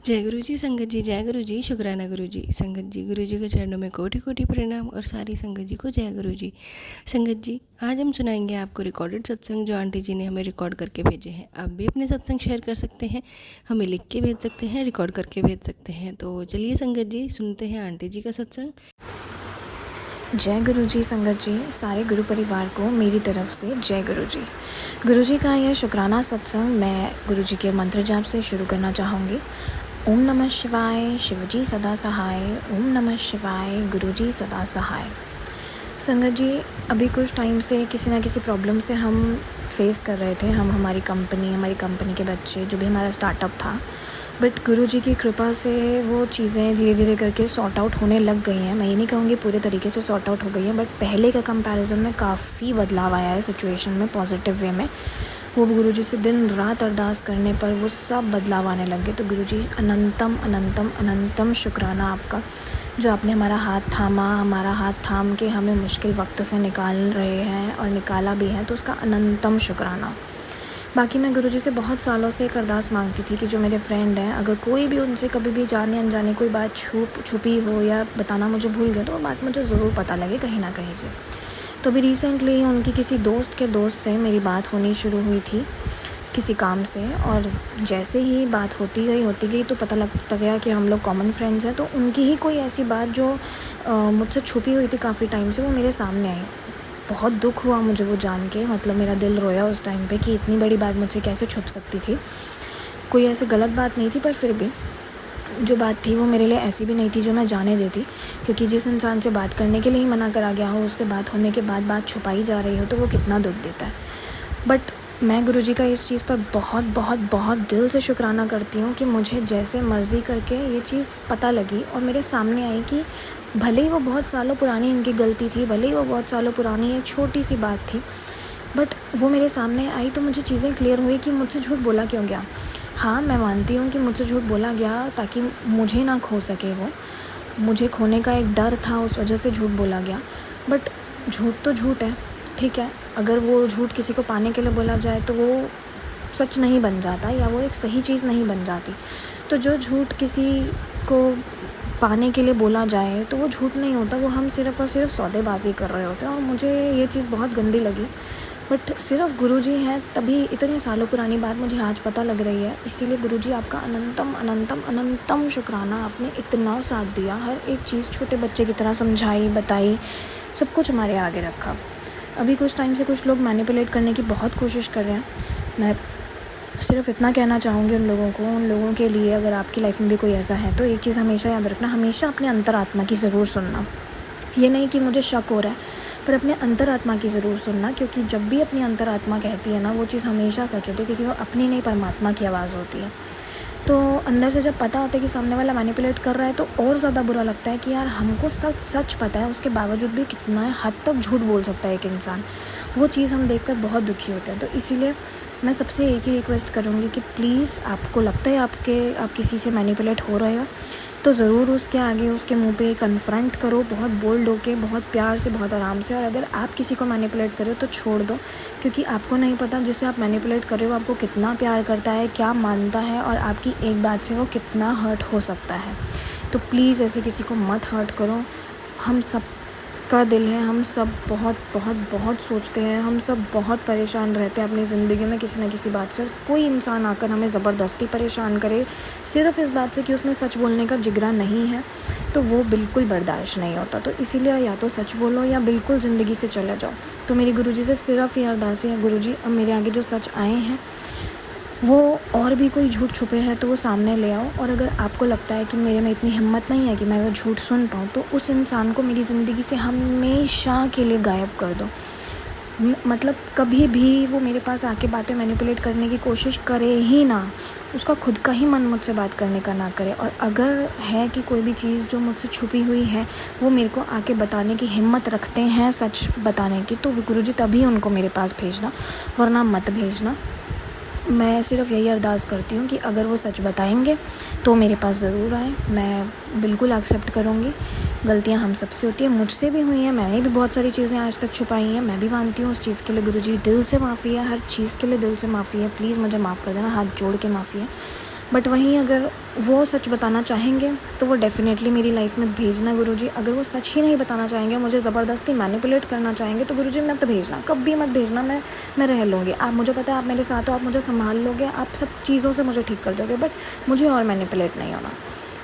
जय गुरु जी। संगत जी जय गुरु जी। शुक्राना गुरु जी। संगत जी गुरु जी के चरणों में कोटि कोटि प्रणाम और सारी संगत जी को जय गुरु जी। संगत जी आज हम सुनाएंगे आपको रिकॉर्डेड सत्संग जो आंटी जी ने हमें रिकॉर्ड करके भेजे हैं। आप भी अपने सत्संग शेयर कर सकते हैं, हमें लिख के भेज सकते हैं, रिकॉर्ड करके भेज सकते हैं। तो चलिए संगत जी सुनते हैं आंटी जी का सत्संग। जय गुरु जी। संगत जी सारे गुरु परिवार को मेरी तरफ से जय गुरु जी। गुरु जी का यह शुक्राना सत्संग मैं गुरु जी के मंत्र जाप से शुरू करना चाहूँगी। ओम नमः शिवाय, शिवजी सदा सहाय। ओम नमः शिवाय, गुरु जी सदा सहाय। संगत जी अभी कुछ टाइम से किसी ना किसी प्रॉब्लम से हम फेस कर रहे थे, हमारी कंपनी के बच्चे, जो भी हमारा स्टार्टअप था। बट गुरु जी की कृपा से वो चीज़ें धीरे धीरे करके सॉर्ट आउट होने लग गई हैं। मैं ये नहीं कहूँगी पूरे तरीके से सॉर्ट आउट हो गई हैं, बट पहले का कंपैरिजन में काफ़ी बदलाव आया है सिचुएशन में, पॉजिटिव वे में। वो गुरु जी से दिन रात अरदास करने पर वो सब बदलाव आने लग गए। तो गुरु जी अनंतम अनंतम अनंतम शुक्राना आपका, जो आपने हमारा हाथ थाम के हमें मुश्किल वक्त से निकाल रहे हैं और निकाला भी है, तो उसका अनंतम शुक्राना। बाकी मैं गुरुजी से बहुत सालों से एक अरदास मांगती थी कि जो मेरे फ्रेंड हैं, अगर कोई भी उनसे कभी भी जाने अनजाने कोई बात छुपी हो या बताना मुझे भूल गए, तो वो बात मुझे ज़रूर पता लगे कहीं ना कहीं से। तो अभी रिसेंटली उनकी किसी दोस्त के दोस्त से मेरी बात होनी शुरू हुई थी किसी काम से, और जैसे ही बात होती गई तो पता लगता गया कि हम लोग कॉमन फ्रेंड्स हैं। तो उनकी ही कोई ऐसी बात जो मुझसे छुपी हुई थी काफ़ी टाइम से, वो मेरे सामने आई। बहुत दुख हुआ मुझे वो जान के, मतलब मेरा दिल रोया उस टाइम पे कि इतनी बड़ी बात मुझसे कैसे छुप सकती थी। कोई ऐसी गलत बात नहीं थी, पर फिर भी जो बात थी वो मेरे लिए ऐसी भी नहीं थी जो मैं जाने देती, क्योंकि जिस इंसान से बात करने के लिए ही मना करा गया हो, उससे बात होने के बाद बात छुपाई जा रही हो, तो वो कितना दुख देता है। बट मैं गुरुजी का इस चीज़ पर बहुत बहुत बहुत दिल से शुक्राना करती हूँ कि मुझे जैसे मर्ज़ी करके ये चीज़ पता लगी और मेरे सामने आई कि भले ही वो बहुत सालों पुरानी इनकी गलती थी, भले ही वो बहुत सालों पुरानी एक छोटी सी बात थी, बट वो मेरे सामने आई तो मुझे चीज़ें क्लियर हुई कि मुझसे झूठ बोला क्यों गया। हाँ, मैं मानती हूँ कि मुझसे झूठ बोला गया ताकि मुझे ना खो सके, वो मुझे खोने का एक डर था, उस वजह से झूठ बोला गया। बट झूठ तो झूठ है, ठीक है। अगर वो झूठ किसी को पाने के लिए बोला जाए तो वो सच नहीं बन जाता, या वो एक सही चीज़ नहीं बन जाती। तो जो झूठ किसी को पाने के लिए बोला जाए तो वो झूठ नहीं होता, वो हम सिर्फ़ और सिर्फ सौदेबाजी कर रहे होते हैं। और मुझे ये चीज़ बहुत गंदी लगी, बट सिर्फ गुरुजी हैं तभी इतने सालों पुरानी बात मुझे आज पता लग रही है। इसीलिए गुरुजी आपका अनंतम अनंतम अनंतम शुक्राना। आपने इतना साथ दिया, हर एक चीज़ छोटे बच्चे की तरह समझाई, बताई, सब कुछ हमारे आगे रखा। अभी कुछ टाइम से कुछ लोग मैनिपुलेट करने की बहुत कोशिश कर रहे हैं। मैं सिर्फ इतना कहना चाहूँगी उन लोगों के लिए, अगर आपकी लाइफ में भी कोई ऐसा है तो एक चीज़ हमेशा याद रखना, हमेशा अपने अंतरात्मा की ज़रूर सुनना। ये नहीं कि मुझे शक हो रहा है, पर अपने अंतरात्मा की ज़रूर सुनना, क्योंकि जब भी अपनी अंतरात्मा कहती है ना, वो चीज़ हमेशा सच होती है, क्योंकि वो अपनी नहीं परमात्मा की आवाज़ होती है। तो अंदर से जब पता होता है कि सामने वाला मैनिपुलेट कर रहा है, तो और ज़्यादा बुरा लगता है कि यार हमको सब सच पता है, उसके बावजूद भी कितना हद तक झूठ बोल सकता है एक इंसान। वो चीज़ हम देखकर बहुत दुखी होते हैं। तो इसीलिए मैं सबसे एक ही रिक्वेस्ट करूँगी कि प्लीज़, आपको लगता है आप किसी से मैनिपुलेट हो रहे हो, तो ज़रूर उसके आगे उसके मुंह पे कन्फ्रंट करो, बहुत बोल्ड होके, बहुत प्यार से, बहुत आराम से। और अगर आप किसी को मैनिपुलेट कर रहे हो तो छोड़ दो, क्योंकि आपको नहीं पता जिसे आप मैनिपुलेट कर रहे हो आपको कितना प्यार करता है, क्या मानता है, और आपकी एक बात से वो कितना हर्ट हो सकता है। तो प्लीज़ ऐसे किसी को मत हर्ट करो। हम सब का दिल है, हम सब बहुत बहुत बहुत सोचते हैं, हम सब बहुत परेशान रहते हैं अपनी ज़िंदगी में किसी न किसी बात से। कोई इंसान आकर हमें ज़बरदस्ती परेशान करे सिर्फ़ इस बात से कि उसमें सच बोलने का जिगरा नहीं है, तो वो बिल्कुल बर्दाश्त नहीं होता। तो इसीलिए या तो सच बोलो या बिल्कुल ज़िंदगी से चले जाओ। तो मेरी गुरुजी से सिर्फ़ ये अरदास है, गुरुजी अब मेरे आगे जो सच आए हैं वो और भी कोई झूठ छुपे हैं तो वो सामने ले आओ। और अगर आपको लगता है कि मेरे में इतनी हिम्मत नहीं है कि मैं वो झूठ सुन पाऊँ, तो उस इंसान को मेरी ज़िंदगी से हमेशा के लिए गायब कर दो। मतलब कभी भी वो मेरे पास आके बातें मैनिपुलेट करने की कोशिश करे ही ना, उसका खुद का ही मन मुझसे बात करने का ना करे। और अगर है कि कोई भी चीज़ जो मुझसे छुपी हुई है वो मेरे को आके बताने की हिम्मत रखते हैं, सच बताने की, तो गुरुजी तभी उनको मेरे पास भेजना, वरना मत भेजना। मैं सिर्फ़ यही अरदास करती हूँ कि अगर वो सच बताएंगे तो मेरे पास ज़रूर आए, मैं बिल्कुल एक्सेप्ट करूँगी। गलतियाँ हम सबसे होती हैं, मुझसे भी हुई हैं, मैंने भी बहुत सारी चीज़ें आज तक छुपाई हैं, मैं भी मानती हूँ। उस चीज़ के लिए गुरुजी दिल से माफ़ी है, हर चीज़ के लिए दिल से माफ़ी है। प्लीज़ मुझे माफ़ कर देना, हाथ जोड़ के माफ़ी है। बट वहीं अगर वो सच बताना चाहेंगे तो वो डेफ़िनेटली मेरी लाइफ में भेजना गुरुजी। अगर वो सच ही नहीं बताना चाहेंगे, मुझे ज़बरदस्ती मैनिपुलेट करना चाहेंगे तो गुरुजी मत भेजना, कभी मत भेजना। मैं रह लूँगी। आप, मुझे पता है आप मेरे साथ हो, आप मुझे संभाल लोगे, आप सब चीज़ों से मुझे ठीक कर दोगे, बट मुझे और मैनिपुलेट नहीं होना।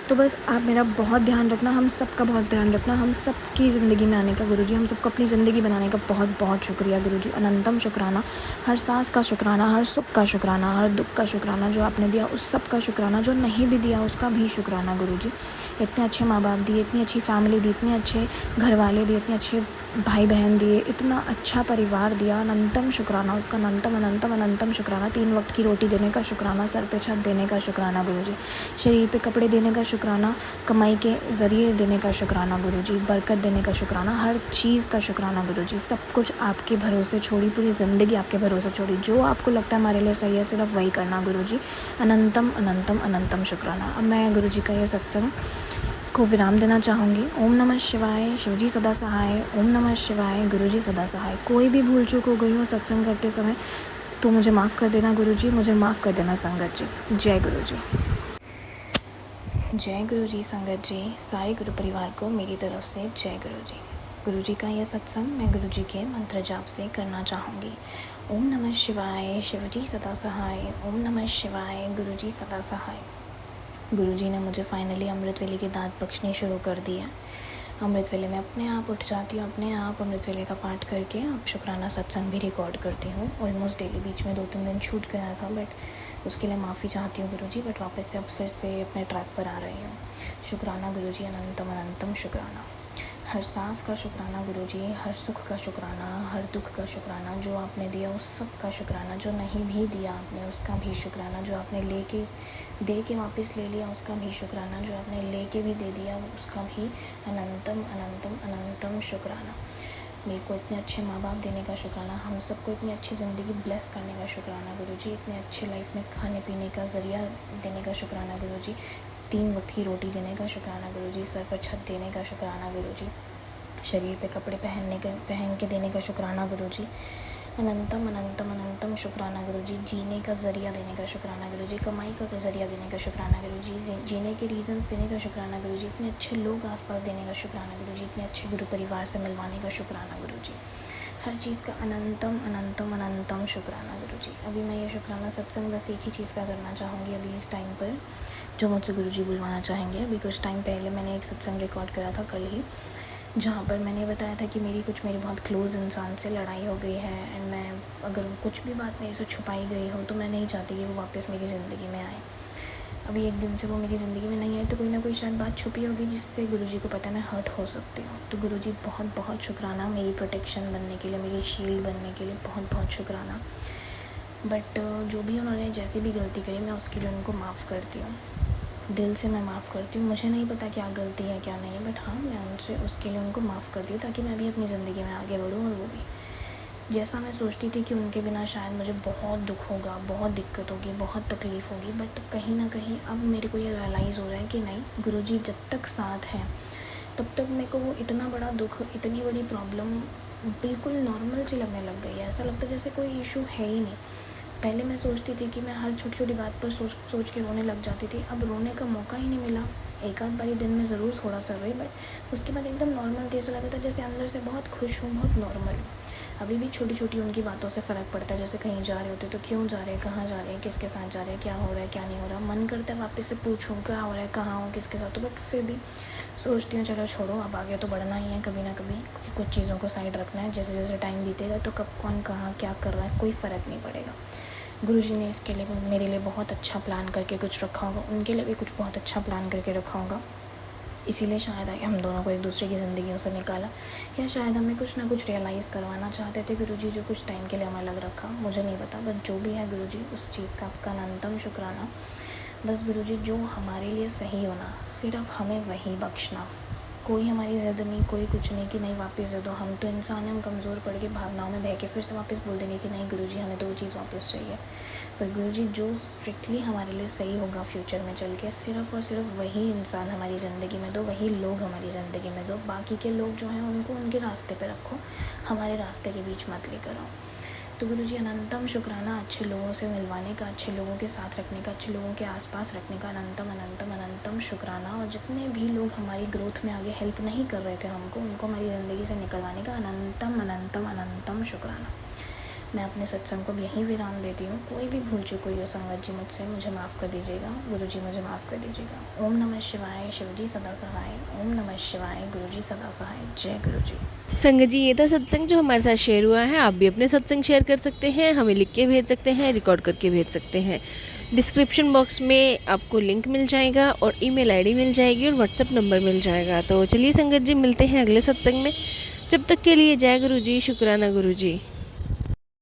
तो बस आप मेरा बहुत ध्यान रखना, हम सब का बहुत ध्यान रखना, हम सब की ज़िंदगी में आने का गुरुजी, हम सबको अपनी ज़िंदगी बनाने का बहुत बहुत शुक्रिया गुरुजी, अनंतम शुक्राना। हर सांस का शुक्राना, हर सुख का शुक्राना, हर दुख का शुक्राना, जो आपने दिया उस सब का शुक्राना, जो नहीं भी दिया उसका भी शुक्राना गुरुजी। इतने अच्छे माँ बाप दिए, इतनी अच्छी फैमिली दी, इतने अच्छे घर वाले दिए, इतने अच्छे भाई बहन दिए, इतना अच्छा परिवार दिया, अनंतम शुक्राना उसका, अनंतम अनंतम अनंतम शुक्राना। 3 वक्त की रोटी देने का शुक्राना, सर पे छत देने का शुक्राना गुरुजी, शरीर पे कपड़े देने का शुक्राना, कमाई के ज़रिए देने का शुक्राना गुरुजी, बरकत देने का शुक्राना, हर चीज़ का शुक्राना गुरुजी। सब कुछ आपके भरोसे छोड़ी, पूरी ज़िंदगी आपके भरोसे छोड़ी, जो आपको लगता है हमारे लिए सही है सिर्फ वही करना गुरुजी, अनंतम अनंतम अनंतम शुक्राना। अब मैं गुरुजी का ये सत्संग को विराम देना चाहूँगी। ओम नमः शिवाय, शिवजी सदा सहाय। ओम नमः शिवाय, गुरुजी सदा सहाय। कोई भी भूल चूक हो गई हो सत्संग करते समय तो मुझे माफ़ कर देना गुरुजी, मुझे माफ़ कर देना संगत जी। जय गुरुजी। जय गुरुजी संगत जी, सारे गुरु परिवार को मेरी तरफ से जय गुरुजी। गुरुजी का यह सत्संग मैं गुरुजी के मंत्र जाप से करना चाहूँगी। ओम नमः शिवाय, शिवजी सदा सहाय। ओम नमः शिवाय, गुरुजी सदा सहाय। गुरुजी ने मुझे फाइनली अमृत वेले की दात बख्शनी शुरू कर दी है। अमृत वेले में अपने आप उठ जाती हूँ, अपने आप अमृत वेले का पाठ करके अब शुक्राना सत्संग भी रिकॉर्ड करती हूँ। ऑलमोस्ट डेली, बीच में 2-3 दिन छूट गया था, बट उसके लिए माफ़ी चाहती हूँ गुरुजी, बट वापस से अब फिर से अपने ट्रैक पर आ रही हूँ। शुक्राना गुरुजी, अनंतम अनंतम शुक्राना। हर सांस का शुक्राना गुरुजी, हर सुख का शुक्राना, हर दुख का शुक्राना, जो आपने दिया उस सब का शुक्राना, जो नहीं भी दिया आपने उसका भी शुक्राना, जो आपने दे के वापस ले लिया उसका भी शुक्राना, जो आपने लेके भी दे दिया उसका भी अनंतम अनंतम अनंतम शुक्राना। मेरे को इतने अच्छे माँ बाप देने का शुक्राना, हम सबको इतनी अच्छी ज़िंदगी ब्लेस करने का शुक्राना गुरुजी, इतने अच्छे लाइफ में खाने पीने का ज़रिया देने का शुक्राना गुरुजी, 3 वक्त की रोटी देने का शुक्राना गुरुजी, सर पर छत देने का शुक्राना गुरुजी, शरीर पे कपड़े पहन के देने का शुक्राना गुरुजी, अनंतम अनंतम अनंतम शुक्राना गुरुजी, जीने का ज़रिया देने का शुक्राना गुरुजी, कमाई का ज़रिया देने का शुक्राना गुरुजी, जीने के रीज़न्स देने का शुक्राना गुरुजी, इतने अच्छे लोग आसपास देने का शुक्राना गुरुजी, इतने अच्छे गुरु परिवार से मिलवाने का शुक्राना गुरुजी, हर चीज़ का अनंतम अनंतम अनंतम शुक्राना गुरुजी। अभी मैं ये शुक्राना सत्संग बस एक ही चीज़ का करना चाहूँगी अभी इस टाइम पर, जो मुझसे गुरुजी बुलवाना चाहेंगे। अभी कुछ टाइम पहले मैंने एक सत्संग रिकॉर्ड करा था कल ही, जहाँ पर मैंने बताया था कि मेरी बहुत क्लोज़ इंसान से लड़ाई हो गई है, एंड मैं अगर कुछ भी बात मेरे से छुपाई गई हो तो मैं नहीं चाहती कि वो वापस मेरी ज़िंदगी में आए। अभी एक दिन से वो मेरी ज़िंदगी में नहीं आए तो कोई ना कोई शायद बात छुपी होगी जिससे गुरुजी को पता है मैं हर्ट हो सकती हूँ। तो गुरुजी बहुत बहुत शुक्राना मेरी प्रोटेक्शन बनने के लिए, मेरी शील्ड बनने के लिए बहुत बहुत शुक्राना। बट जो भी उन्होंने जैसी भी गलती करी मैं उसके लिए उनको माफ़ करती हूँ, दिल से मैं माफ़ करती हूँ। मुझे नहीं पता क्या गलती है क्या नहीं है, बट हाँ मैं उनसे उसके लिए उनको माफ़ करती हूँ ताकि मैं भी अपनी ज़िंदगी में आगे बढ़ूँ, और वो भी जैसा मैं सोचती थी कि उनके बिना शायद मुझे बहुत दुख होगा, बहुत दिक्कत होगी, बहुत तकलीफ़ होगी, बट कहीं ना कहीं अब मेरे को ये रियलाइज़ हो रहा है कि नहीं, गुरुजी जब तक साथ हैं तब तक मेरे को वो इतना बड़ा दुख, इतनी बड़ी प्रॉब्लम बिल्कुल नॉर्मल सी लगने लग गई है। ऐसा लगता है जैसे कोई इशू है ही नहीं। पहले मैं सोचती थी कि मैं हर छोटी छोटी बात पर सोच के रोने लग जाती थी, अब रोने का मौका ही नहीं मिला। एक आध बारी दिन में ज़रूर थोड़ा सा रोई, बट उसके बाद एकदम नॉर्मल थी, ऐसा लगता था जैसे अंदर से बहुत खुश हूँ, बहुत नॉर्मल हूँ। अभी भी छोटी छोटी उनकी बातों से फ़र्क पड़ता है, जैसे कहीं जा रहे होते तो क्यों जा रहे हैं, कहाँ जा रहे हैं, किसके साथ जा रहे हैं, क्या हो रहा है क्या नहीं हो रहा, मन करता है वापस से पूछूँ क्या हो रहा है, कहाँ हूँ, किसके साथ, तो बट फिर भी सोचती हूँ चलो छोड़ो, अब आगे तो बढ़ना ही है कभी ना कभी, कुछ चीज़ों को साइड रखना है। जैसे जैसे टाइम बीतेगा तो कब कौन कहाँ क्या कर रहा है कोई फ़र्क नहीं पड़ेगा। गुरुजी ने इसके लिए मेरे लिए बहुत अच्छा प्लान करके कुछ रखा होगा, उनके लिए भी कुछ बहुत अच्छा प्लान करके रखा होगा, इसीलिए शायद हम दोनों को एक दूसरे की ज़िंदगियों से निकाला, या शायद हमें कुछ ना कुछ रियलाइज़ करवाना चाहते थे गुरुजी, जो कुछ टाइम के लिए हमें लग रखा, मुझे नहीं पता, बट जो भी है गुरुजी उस चीज़ का आपका अनंतम शुक्राना। बस गुरुजी जो हमारे लिए सही होना सिर्फ हमें वही बख्शना, कोई हमारी ज़िद नहीं, कोई कुछ नहीं कि नहीं वापस दे दो, हम तो इंसान हैं, हम कमज़ोर पड़ के भावनाओं में बह के फिर से वापस बोल देंगे कि नहीं गुरुजी हमें तो वो चीज़ वापस चाहिए। पर गुरुजी जो स्ट्रिक्टली हमारे लिए सही होगा फ्यूचर में चल के, सिर्फ़ और सिर्फ वही इंसान हमारी ज़िंदगी में दो, वही लोग हमारी ज़िंदगी में दो। बाकी के लोग जो हैं उनको उनके रास्ते पे रखो, हमारे रास्ते के बीच मत लेकर आओ। तो गुरुजी अनंतम शुक्राना अच्छे लोगों से मिलवाने का, अच्छे लोगों के साथ रखने का, अच्छे लोगों के आसपास रखने का अनंतम अनंतम अनंतम शुक्राना। और जितने भी लोग हमारी ग्रोथ में आगे हेल्प नहीं कर रहे थे हमको, उनको हमारी ज़िंदगी से निकलवाने का अनंतम अनंतम अनंतम शुक्राना। मैं अपने सत्संग को यहीं विराम देती हूँ। कोई भी भूल चूक हुई हो संगत जी मुझसे, मुझे माफ़ कर दीजिएगा। गुरुजी मुझे माफ़ कर दीजिएगा। ओम नमः शिवाय, शिवजी सदा सहाय। ओम नमः शिवाय, गुरुजी सदा सहाय। जय गुरुजी। संगत जी, ये था सत्संग जो हमारे साथ शेयर हुआ है। आप भी अपने सत्संग शेयर कर सकते हैं, हमें लिख के भेज सकते हैं, रिकॉर्ड करके भेज सकते हैं। डिस्क्रिप्शन बॉक्स में आपको लिंक मिल जाएगा और ईमेल आईडी मिल जाएगी और व्हाट्सएप नंबर मिल जाएगा। तो चलिए संगत जी, मिलते हैं अगले सत्संग में। जब तक के लिए जय गुरु जी, शुक्राना गुरु जी।